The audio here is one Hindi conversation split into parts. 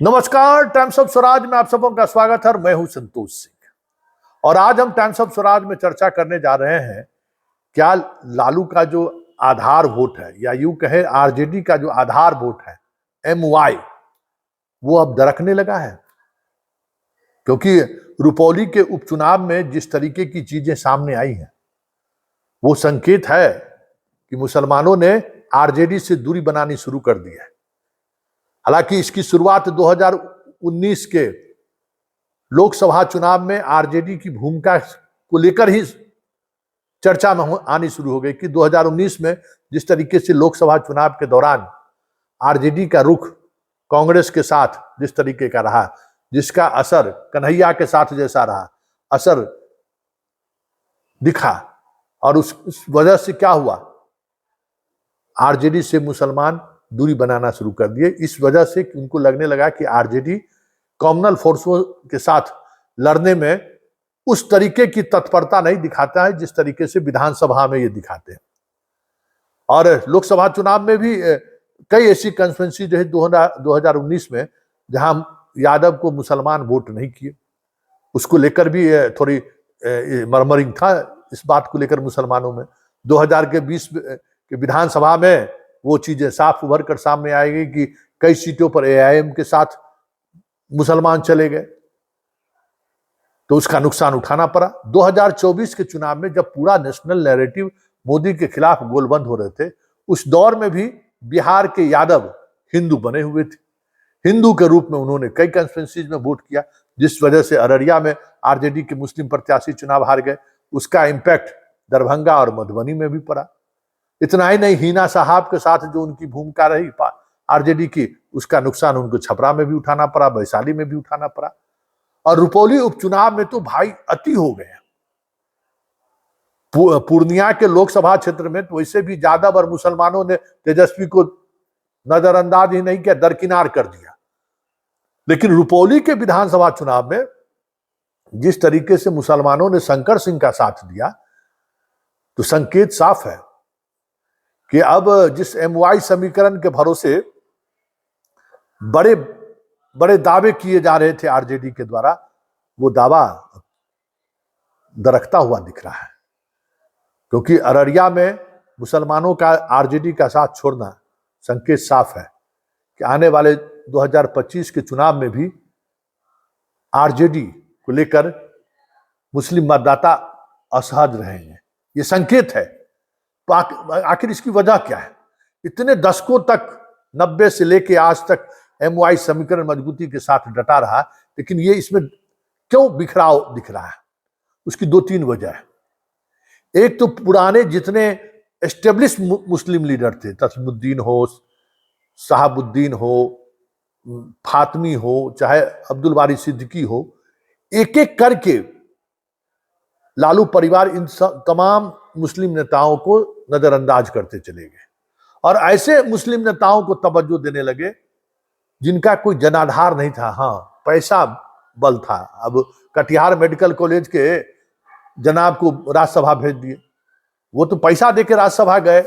नमस्कार, टाइम्स ऑफ स्वराज में आप सबों का स्वागत है और मैं हूं संतोष सिंह। और आज हम टाइम्स ऑफ स्वराज में चर्चा करने जा रहे हैं, क्या लालू का जो आधार वोट है या यूं कहे आरजेडी का जो आधार वोट है एमवाई, वो अब दरकने लगा है। क्योंकि रुपौली के उपचुनाव में जिस तरीके की चीजें सामने आई हैं, वो संकेत है कि मुसलमानों ने आरजेडी से दूरी बनानी शुरू कर दी है। हालांकि इसकी शुरुआत 2019 के लोकसभा चुनाव में आरजेडी की भूमिका को लेकर ही चर्चा में आनी शुरू हो गई कि 2019 में जिस तरीके से लोकसभा चुनाव के दौरान आरजेडी का रुख कांग्रेस के साथ जिस तरीके का रहा, जिसका असर कन्हैया के साथ जैसा रहा, असर दिखा। और उस वजह से क्या हुआ, आरजेडी से मुसलमान दूरी बनाना शुरू कर दिए। इस वजह से कि उनको लगने लगा कि आरजेडी कॉमनल फोर्सों के साथ लड़ने में उस तरीके की तत्परता नहीं दिखाता है जिस तरीके से विधानसभा में ये दिखाते हैं। और लोकसभा चुनाव में भी कई ऐसी कंस्टिट्यूंसी जो है 2019 में जहां यादव को मुसलमान वोट नहीं किए, उसको लेकर भी थोड़ी मरमरिंग था इस बात को लेकर मुसलमानों में। 2020 के विधानसभा में वो चीजें साफ उभर कर सामने आएगी कि कई सीटों पर एआईएम के साथ मुसलमान चले गए, तो उसका नुकसान उठाना पड़ा। 2024 के चुनाव में जब पूरा नेशनल नैरेटिव मोदी के खिलाफ गोलबंद हो रहे थे, उस दौर में भी बिहार के यादव हिंदू बने हुए थे। हिंदू के रूप में उन्होंने कई कंस्टिट्यूंसीज में वोट किया, जिस वजह से अररिया में आरजेडी के मुस्लिम प्रत्याशी चुनाव हार गए। उसका इंपैक्ट दरभंगा और मधुबनी में भी पड़ा। इतना ही नहीं, हिना साहब के साथ जो उनकी भूमिका रही आरजेडी की, उसका नुकसान उनको छपरा में भी उठाना पड़ा, वैशाली में भी उठाना पड़ा। और रुपौली उपचुनाव में तो भाई अति हो गए। पूर्णिया के लोकसभा क्षेत्र में तो वैसे भी यादव और मुसलमानों ने तेजस्वी को नजरअंदाज ही नहीं किया, दरकिनार कर दिया। लेकिन रुपौली के विधानसभा चुनाव में जिस तरीके से मुसलमानों ने शंकर सिंह का साथ दिया, तो संकेत साफ है कि अब जिस एमवाई समीकरण के भरोसे बड़े बड़े दावे किए जा रहे थे आरजेडी के द्वारा, वो दावा दरकता हुआ दिख रहा है। क्योंकि अररिया में मुसलमानों का आरजेडी का साथ छोड़ना संकेत साफ है कि आने वाले 2025 के चुनाव में भी आरजेडी को लेकर मुस्लिम मतदाता असहज रहेंगे। ये संकेत है। तो आखिर इसकी वजह क्या है? इतने दशकों तक 90 से लेके आज तक एमवाई समीकरण मजबूती के साथ डटा रहा, लेकिन ये इसमें क्यों बिखराव दिख रहा है? उसकी दो तीन वजह है। एक तो पुराने जितने एस्टेब्लिश मुस्लिम लीडर थे, तस्मुद्दीन हो, शहाबुद्दीन हो, फातमी हो, चाहे अब्दुल बारी सिद्दीकी हो, एक एक करके लालू परिवार इन तमाम मुस्लिम नेताओं को नजरअंदाज करते चले गए और ऐसे मुस्लिम नेताओं को तवज्जो देने लगे जिनका कोई जनाधार नहीं था। हाँ, पैसा बल था। अब कटिहार मेडिकल कॉलेज के जनाब को राज्यसभा भेज दिए, वो तो पैसा देके राज्यसभा गए।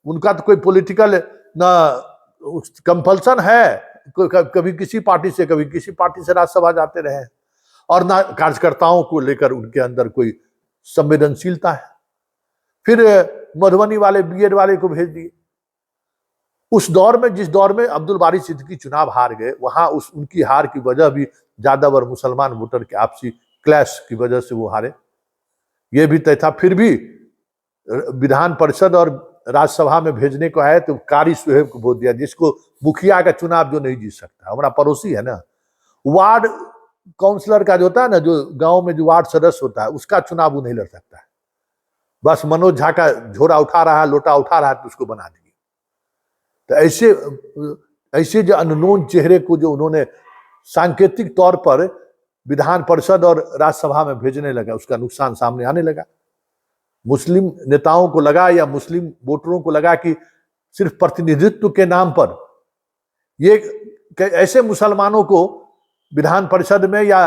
उनका तो कोई पॉलिटिकल ना कंपल्सन है, कभी किसी पार्टी से कभी किसी पार्टी से राज्यसभा जाते रहे, और ना कार्यकर्ताओं को लेकर उनके अंदर कोई संवेदनशीलता है। फिर मधुबनी वाले बीएड वाले को भेज दिए। उस दौर में, जिस दौर में अब्दुल बारी सिद्दीकी चुनाव हार गए, वहां उनकी हार की वजह भी यादव और मुसलमान वोटर के आपसी क्लैश की वजह से वो हारे, ये भी तय था। फिर भी विधान परिषद और राज्यसभा में भेजने को आए तो कारी सुहेब को वोट दिया, जिसको मुखिया का चुनाव जो नहीं जीत सकता, हमारा पड़ोसी है ना। वार्ड काउंसलर का जो होता है ना, जो गांव में जो वार्ड सदस्य होता है, उसका चुनाव वो नहीं लड़ सकता है। बस मनोज झा का झोरा उठा रहा है, लोटा उठा रहा है, तो उसको बना दिए। तो ऐसे जो अननोन चेहरे को जो उन्होंने सांकेतिक तौर पर विधान परिषद और राज्यसभा में भेजने लगा, उसका नुकसान सामने आने लगा। मुस्लिम नेताओं को लगा या मुस्लिम वोटरों को लगा कि सिर्फ प्रतिनिधित्व के नाम पर ये ऐसे मुसलमानों को विधान परिषद में या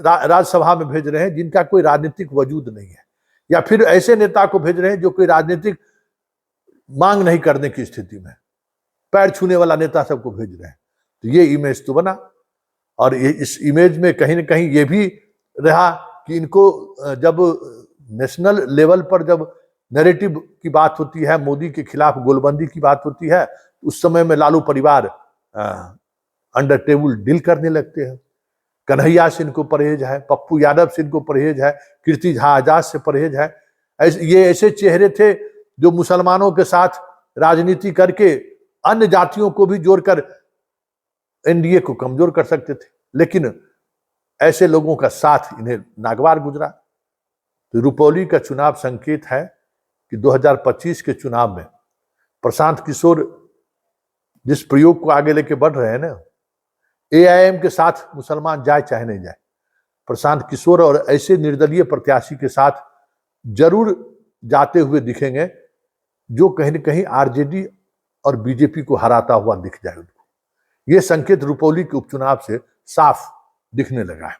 राज्यसभा में भेज रहे हैं जिनका कोई राजनीतिक वजूद नहीं है, या फिर ऐसे नेता को भेज रहे हैं जो कोई राजनीतिक मांग नहीं करने की स्थिति में, पैर छूने वाला नेता सबको भेज रहे हैं। तो ये इमेज तो बना। और इस इमेज में कहीं ना कहीं ये भी रहा कि इनको जब नेशनल लेवल पर जब नैरेटिव की बात होती है, मोदी के खिलाफ गोलबंदी की बात होती है, तो उस समय में लालू परिवार अंडर टेबल डील करने लगते हैं। कन्हैया से इनको परहेज है, पप्पू यादव से इनको परहेज है, कीर्ति झा आजाद से परहेज है। ये ऐसे चेहरे थे जो मुसलमानों के साथ राजनीति करके अन्य जातियों को भी जोड़कर एनडीए को कमजोर कर सकते थे, लेकिन ऐसे लोगों का साथ इन्हें नागवार गुजरा। तो रुपौली का चुनाव संकेत है कि 2025 के चुनाव में प्रशांत किशोर जिस प्रयोग को आगे लेके बढ़ रहे हैं ना, एआईएम के साथ मुसलमान जाए चाहे नहीं जाए, प्रशांत किशोर और ऐसे निर्दलीय प्रत्याशी के साथ जरूर जाते हुए दिखेंगे जो कहीं न कहीं आरजेडी और बीजेपी को हराता हुआ दिख जाए उनको। ये संकेत रुपौली के उपचुनाव से साफ दिखने लगा है।